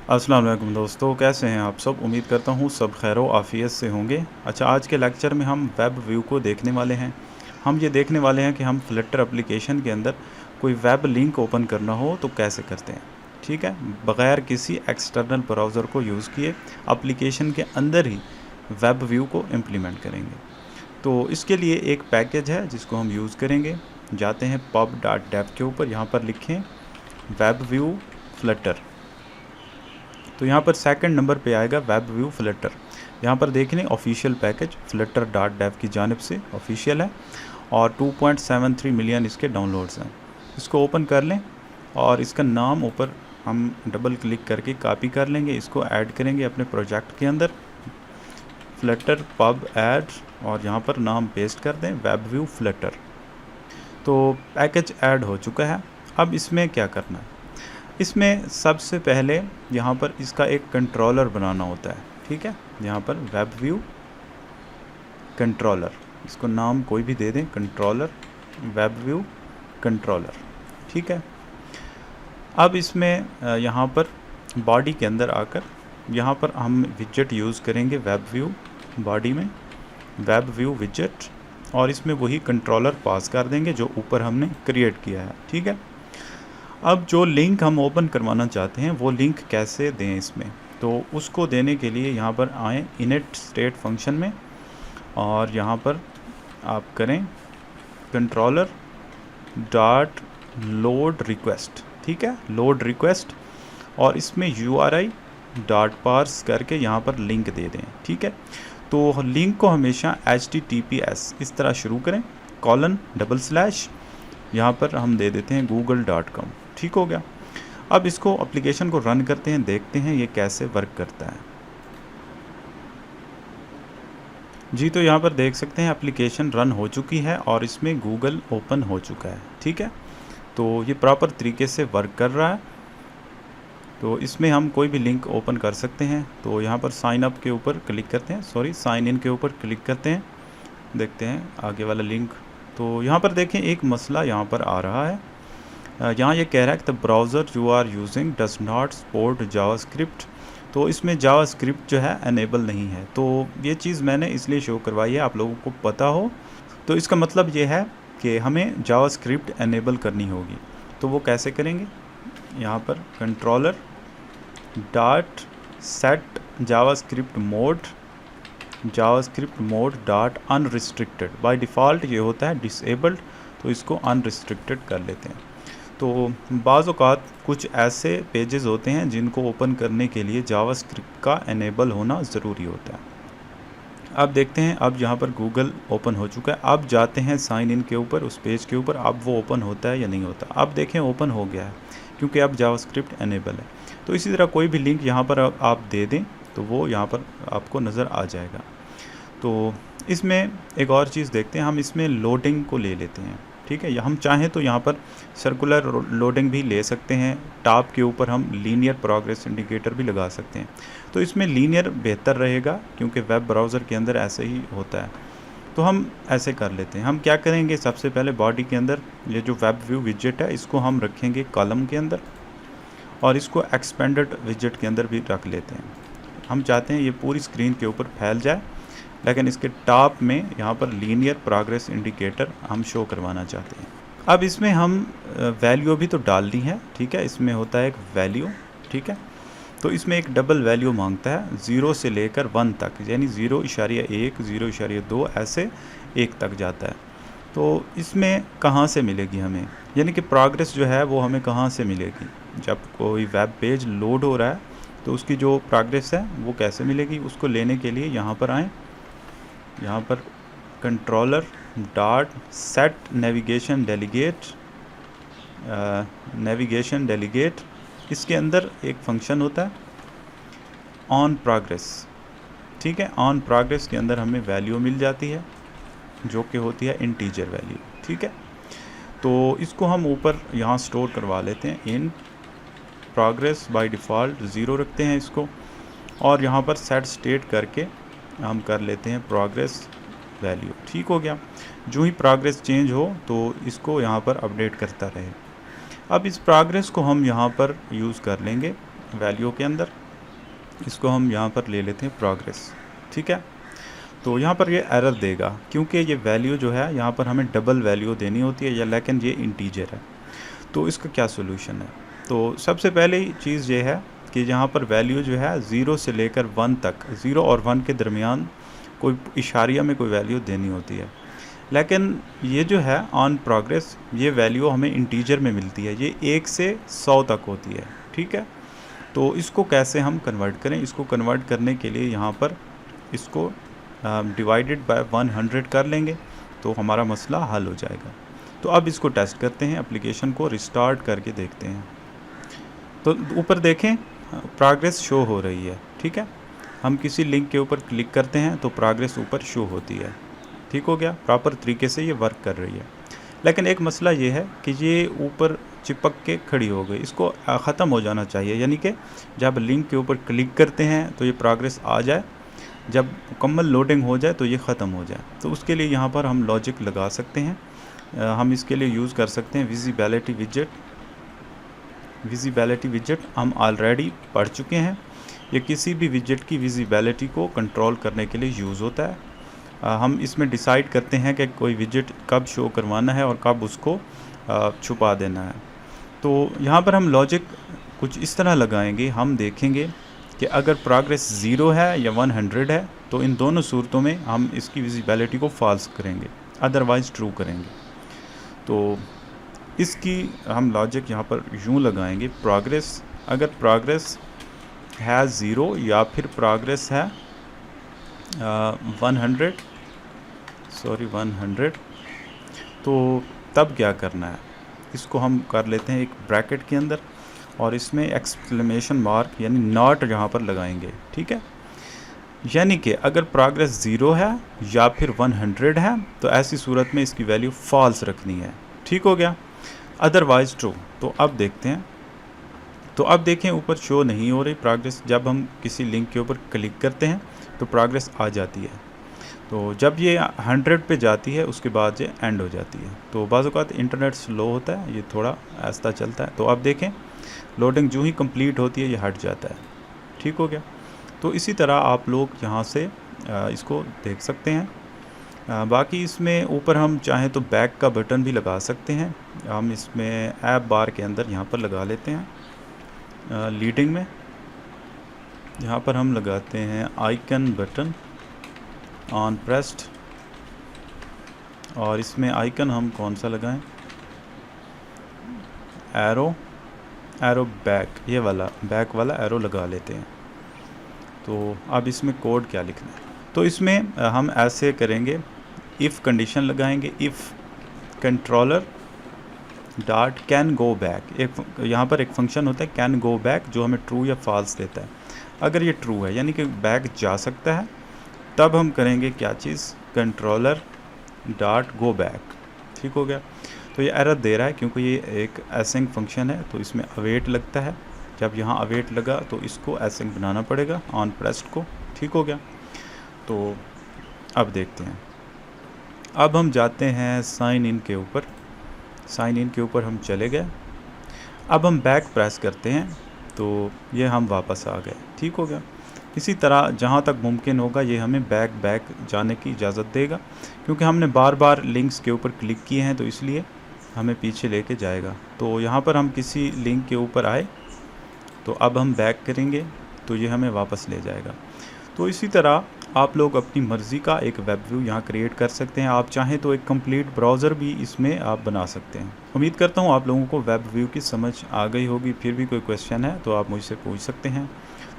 अस्सलाम वालेकुम दोस्तों, कैसे हैं आप सब। उम्मीद करता हूँ सब खैर व आफ़ियत से होंगे। अच्छा, आज के लेक्चर में हम वेब व्यू को देखने वाले हैं। हम ये देखने वाले हैं कि हम फ्लटर एप्लीकेशन के अंदर कोई वेब लिंक ओपन करना हो तो कैसे करते हैं। ठीक है, बग़ैर किसी एक्सटर्नल ब्राउज़र को यूज़ किए एप्लीकेशन के अंदर ही वेब व्यू को इम्प्लीमेंट करेंगे। तो इसके लिए एक पैकेज है जिसको हम यूज़ करेंगे। जाते हैं pub.dev के ऊपर, यहाँ पर लिखें वेब व्यू फ्लटर। तो यहाँ पर सेकंड नंबर पे आएगा वेब व्यू फ्लटर। यहाँ पर देख लें ऑफिशियल पैकेज flutter.dev की जानिब से ऑफिशियल है और 2.73 मिलियन इसके डाउनलोड्स हैं। इसको ओपन कर लें और इसका नाम ऊपर हम डबल क्लिक करके कॉपी कर लेंगे, इसको ऐड करेंगे अपने प्रोजेक्ट के अंदर फ्लटर पब ऐड और यहाँ पर नाम पेस्ट कर दें वेब व्यू फ्लटर। तो पैकेज ऐड हो चुका है। अब इसमें क्या करना है, इसमें सबसे पहले यहाँ पर इसका एक कंट्रोलर बनाना होता है। ठीक है, यहाँ पर वेब व्यू कंट्रोलर, इसको नाम कोई भी दे दें, कंट्रोलर वेब व्यू कंट्रोलर। ठीक है, अब इसमें यहाँ पर बॉडी के अंदर आकर यहाँ पर हम विजेट यूज़ करेंगे वेब व्यू बॉडी में, वेब व्यू विजेट, और इसमें वही कंट्रोलर पास कर देंगे जो ऊपर हमने क्रिएट किया है। ठीक है, अब जो लिंक हम ओपन करवाना चाहते हैं वो लिंक कैसे दें इसमें, तो उसको देने के लिए यहाँ पर आएँ इनिट स्टेट फंक्शन में और यहाँ पर आप करें कंट्रोलर डॉट लोड रिक्वेस्ट। ठीक है, लोड रिक्वेस्ट, और इसमें URI डॉट पार्स करके यहाँ पर लिंक दे दें। ठीक है, तो लिंक को हमेशा HTTPS इस तरह शुरू करें, :/ यहाँ पर हम दे देते हैं google.com। ठीक हो गया। अब इसको एप्लीकेशन को रन करते हैं, देखते हैं ये कैसे वर्क करता है। जी, तो यहाँ पर देख सकते हैं एप्लीकेशन रन हो चुकी है और इसमें गूगल ओपन हो चुका है। ठीक है, तो ये प्रॉपर तरीके से वर्क कर रहा है। तो इसमें हम कोई भी लिंक ओपन कर सकते हैं। तो यहाँ पर साइन अप के ऊपर क्लिक करते हैं, साइन इन के ऊपर क्लिक करते हैं, देखते हैं आगे वाला लिंक। तो यहाँ पर देखें एक मसला यहाँ पर आ रहा है, यहाँ ये कह रहा है कि the browser you are using does not support JavaScript. तो इसमें जावास्क्रिप्ट जो है अनेबल नहीं है। तो ये चीज़ मैंने इसलिए शो करवाई है, आप लोगों को पता हो। तो इसका मतलब ये है कि हमें जावास्क्रिप्ट अनेबल करनी होगी। तो वो कैसे करेंगे, यहाँ पर controller dot set JavaScript mode dot unrestricted. By default ये होता है डिसेबल्ड, तो इसको अनरिस्ट्रिक्टेड कर लेते हैं। तो बाज़ औक़ात कुछ ऐसे पेजेस होते हैं जिनको ओपन करने के लिए जावास्क्रिप्ट का एनेबल होना ज़रूरी होता है। अब देखते हैं, अब यहाँ पर गूगल ओपन हो चुका है। अब जाते हैं साइन इन के ऊपर, उस पेज के ऊपर, अब वो ओपन होता है या नहीं होता। अब देखें ओपन हो गया है क्योंकि अब जावास्क्रिप्ट एनेबल है। तो इसी तरह कोई भी लिंक यहाँ पर आप दे दें तो वो यहाँ पर आपको नज़र आ जाएगा। तो इसमें एक और चीज़ देखते हैं, हम इसमें लोडिंग को ले लेते हैं। ठीक है, हम चाहें तो यहाँ पर सर्कुलर लोडिंग भी ले सकते हैं, टॉप के ऊपर हम लीनियर प्रोग्रेस इंडिकेटर भी लगा सकते हैं। तो इसमें लीनियर बेहतर रहेगा क्योंकि वेब ब्राउज़र के अंदर ऐसे ही होता है। तो हम ऐसे कर लेते हैं। हम क्या करेंगे, सबसे पहले बॉडी के अंदर ये जो वेब व्यू विजेट है इसको हम रखेंगे कॉलम के अंदर और इसको एक्सपेंडेड विजेट के अंदर भी रख लेते हैं। हम चाहते हैं ये पूरी स्क्रीन के ऊपर फैल जाए, लेकिन इसके टॉप में यहाँ पर लीनियर प्रोग्रेस इंडिकेटर हम शो करवाना चाहते हैं। अब इसमें हम वैल्यू भी तो डालनी है। ठीक है, इसमें होता है एक वैल्यू। ठीक है, तो इसमें एक डबल वैल्यू मांगता है 0 से लेकर 1 तक, यानी 0.1 0.2 ऐसे 1 तक जाता है। तो इसमें कहाँ से मिलेगी हमें, यानी कि प्रोग्रेस जो है वो हमें कहाँ से मिलेगी। जब कोई वेब पेज लोड हो रहा है तो उसकी जो प्रोग्रेस है वो कैसे मिलेगी, उसको लेने के लिए यहाँ पर आएँ, यहाँ पर controller dot set navigation delegate, इसके अंदर एक फंक्शन होता है ऑन प्रोग्रेस। ठीक है, ऑन प्रोग्रेस के अंदर हमें वैल्यू मिल जाती है जो कि होती है इंटीजर वैल्यू। ठीक है, तो इसको हम ऊपर यहाँ स्टोर करवा लेते हैं, इन प्रोग्रेस बाय डिफ़ॉल्ट 0 रखते हैं इसको, और यहाँ पर सेट स्टेट करके हम कर लेते हैं प्रोग्रेस वैल्यू। ठीक हो गया, जो ही प्रोग्रेस चेंज हो तो इसको यहाँ पर अपडेट करता रहे। अब इस प्रोग्रेस को हम यहाँ पर यूज़ कर लेंगे वैल्यू के अंदर, इसको हम यहाँ पर ले लेते हैं प्रोग्रेस। ठीक है, तो यहाँ पर ये एरर देगा क्योंकि ये वैल्यू जो है यहाँ पर हमें डबल वैल्यू देनी होती है, या लेकिन ये इंटीजर है। तो इसका क्या सोल्यूशन है? तो सबसे पहले चीज़ ये है कि यहाँ पर वैल्यू जो है 0 से लेकर 1 तक, 0 और 1 के दरमियान कोई इशारिया में कोई वैल्यू देनी होती है। लेकिन ये जो है ऑन प्रोग्रेस, ये वैल्यू हमें इंटीजर में मिलती है, ये 1 से 100 तक होती है। ठीक है, तो इसको कैसे हम कन्वर्ट करें? इसको कन्वर्ट करने के लिए यहाँ पर इसको डिवाइडेड बाय 100 कर लेंगे तो हमारा मसला हल हो जाएगा। तो अब इसको टेस्ट करते हैं, एप्लीकेशन को रिस्टार्ट करके देखते हैं। तो ऊपर देखें प्रोग्रेस शो हो रही है। ठीक है, हम किसी लिंक के ऊपर क्लिक करते हैं तो प्रोग्रेस ऊपर शो होती है। ठीक हो गया, प्रॉपर तरीके से ये वर्क कर रही है। लेकिन एक मसला ये है कि ये ऊपर चिपक के खड़ी हो गई, इसको ख़त्म हो जाना चाहिए, यानी कि जब लिंक के ऊपर क्लिक करते हैं तो ये प्रोग्रेस आ जाए, जब मुकम्मल लोडिंग हो जाए तो ये ख़त्म हो जाए। तो उसके लिए यहाँ पर हम लॉजिक लगा सकते हैं। हम इसके लिए यूज़ कर सकते हैं विजिबिलिटी विजेट। विजिबिलिटी विजेट हम ऑलरेडी पढ़ चुके हैं, ये किसी भी विजेट की विजिबिलिटी को कंट्रोल करने के लिए यूज़ होता है। हम इसमें डिसाइड करते हैं कि कोई विजेट कब शो करवाना है और कब उसको छुपा देना है। तो यहाँ पर हम लॉजिक कुछ इस तरह लगाएंगे, हम देखेंगे कि अगर प्रोग्रेस 0 है या 100 है तो इन दोनों सूरतों में हम इसकी विजिबिलिटी को फॉल्स करेंगे, अदरवाइज़ ट्रू करेंगे। तो इसकी हम लॉजिक यहाँ पर यूँ लगाएंगे, प्रोग्रेस, अगर प्रोग्रेस है 0 या फिर प्रोग्रेस है 100, तो तब क्या करना है? इसको हम कर लेते हैं एक ब्रैकेट के अंदर और इसमें एक्सक्लेमेशन मार्क यानी नॉट यहाँ पर लगाएंगे। ठीक है, यानी कि अगर प्रोग्रेस 0 है या फिर 100 है तो ऐसी सूरत में इसकी वैल्यू फॉल्स रखनी है। ठीक हो गया, अदरवाइज ट्रू। तो अब देखते हैं, तो अब देखें ऊपर शो नहीं हो रही प्रोग्रेस। जब हम किसी लिंक के ऊपर क्लिक करते हैं तो प्रोग्रेस आ जाती है, तो जब ये 100 पे जाती है उसके बाद ये एंड हो जाती है। तो बाज़ औक़ात इंटरनेट स्लो होता है, ये थोड़ा आहिस्ता चलता है। तो अब देखें लोडिंग जो ही कंप्लीट होती है ये हट जाता है। ठीक हो गया, तो इसी तरह आप लोग यहाँ से इसको देख सकते हैं। बाकी इसमें ऊपर हम चाहें तो बैक का बटन भी लगा सकते हैं। हम इसमें ऐप बार के अंदर यहाँ पर लगा लेते हैं, लीडिंग में यहाँ पर हम लगाते हैं आइकन बटन ऑन प्रेस्ड, और इसमें आइकन हम कौन सा लगाएं? एरो बैक, ये वाला बैक वाला एरो लगा लेते हैं। तो अब इसमें कोड क्या लिखना है? तो इसमें हम ऐसे करेंगे, इफ़ कंडीशन लगाएंगे, if controller dot can go back. एक यहाँ पर एक फंक्शन होता है कैन गो बैक जो हमें ट्रू या फॉल्स देता है। अगर ये ट्रू है यानी कि बैक जा सकता है, तब हम करेंगे क्या चीज़? Controller dot go back. ठीक हो गया, तो ये एरर दे रहा है क्योंकि ये एक एसिंक फंक्शन है, तो इसमें अवेट लगता है। जब यहाँ अवेट लगा तो इसको एसिंक बनाना पड़ेगा ऑन प्रेस्ड को। ठीक हो गया, तो अब देखते हैं। अब हम जाते हैं साइन इन के ऊपर। साइन इन के ऊपर हम चले गए। अब हम बैक प्रेस करते हैं तो ये हम वापस आ गए। ठीक हो गया, इसी तरह जहाँ तक मुमकिन होगा ये हमें बैक जाने की इजाज़त देगा, क्योंकि हमने बार बार लिंक्स के ऊपर क्लिक किए हैं तो इसलिए हमें पीछे लेके जाएगा। तो यहाँ पर हम किसी लिंक के ऊपर आए तो अब हम बैक करेंगे तो ये हमें वापस ले जाएगा। तो इसी तरह आप लोग अपनी मर्ज़ी का एक वेब व्यू यहाँ क्रिएट कर सकते हैं। आप चाहें तो एक कंप्लीट ब्राउज़र भी इसमें आप बना सकते हैं। उम्मीद करता हूँ आप लोगों को वेब व्यू की समझ आ गई होगी। फिर भी कोई क्वेश्चन है तो आप मुझसे पूछ सकते हैं।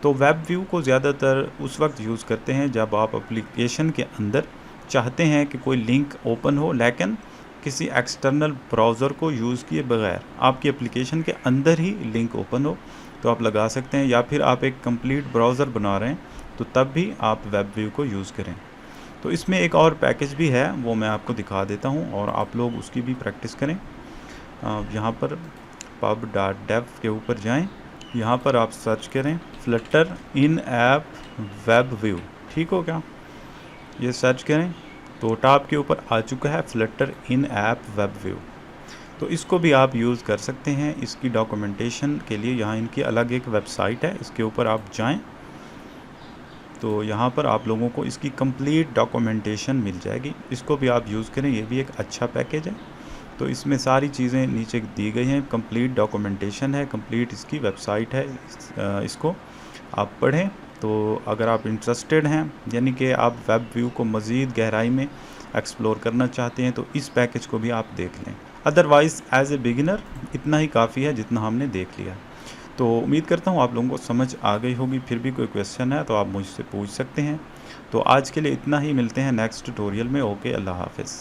तो वेब व्यू को ज़्यादातर उस वक्त यूज़ करते हैं जब आप एप्लीकेशन के अंदर चाहते हैं कि कोई लिंक ओपन हो, लेकिन किसी एक्सटर्नल ब्राउज़र को यूज़ किए बगैर आपकी एप्लीकेशन के अंदर ही लिंक ओपन हो, तो आप लगा सकते हैं। या फिर आप एक कंप्लीट ब्राउज़र बना रहे हैं तो तब भी आप वेब व्यू को यूज़ करें। तो इसमें एक और पैकेज भी है, वो मैं आपको दिखा देता हूँ और आप लोग उसकी भी प्रैक्टिस करें। यहाँ पर pub.dev के ऊपर जाएं, यहाँ पर आप सर्च करें फ्लटर इन ऐप वेब व्यू। ठीक हो गया, ये सर्च करें तो टॉप के ऊपर आ चुका है फ्लटर इन ऐप वेब व्यू। तो इसको भी आप यूज़ कर सकते हैं। इसकी डॉक्यूमेंटेशन के लिए यहाँ इनकी अलग एक वेबसाइट है, इसके ऊपर आप जाएं तो यहाँ पर आप लोगों को इसकी कंप्लीट डॉक्यूमेंटेशन मिल जाएगी। इसको भी आप यूज़ करें, ये भी एक अच्छा पैकेज है। तो इसमें सारी चीज़ें नीचे दी गई हैं, कंप्लीट डॉक्यूमेंटेशन है, कंप्लीट इसकी वेबसाइट है। इसको आप पढ़ें। तो अगर आप इंटरेस्टेड हैं, यानी कि आप वेब व्यू को मज़ीद गहराई में एक्सप्लोर करना चाहते हैं, तो इस पैकेज को भी आप देख लें। अदरवाइज़ एज ए बिगिनर इतना ही काफ़ी है जितना हमने देख लिया। तो उम्मीद करता हूँ आप लोगों को समझ आ गई होगी। फिर भी कोई क्वेश्चन है तो आप मुझसे पूछ सकते हैं। तो आज के लिए इतना ही, मिलते हैं नेक्स्ट ट्यूटोरियल में। ओके, अल्लाह हाफ़िज़।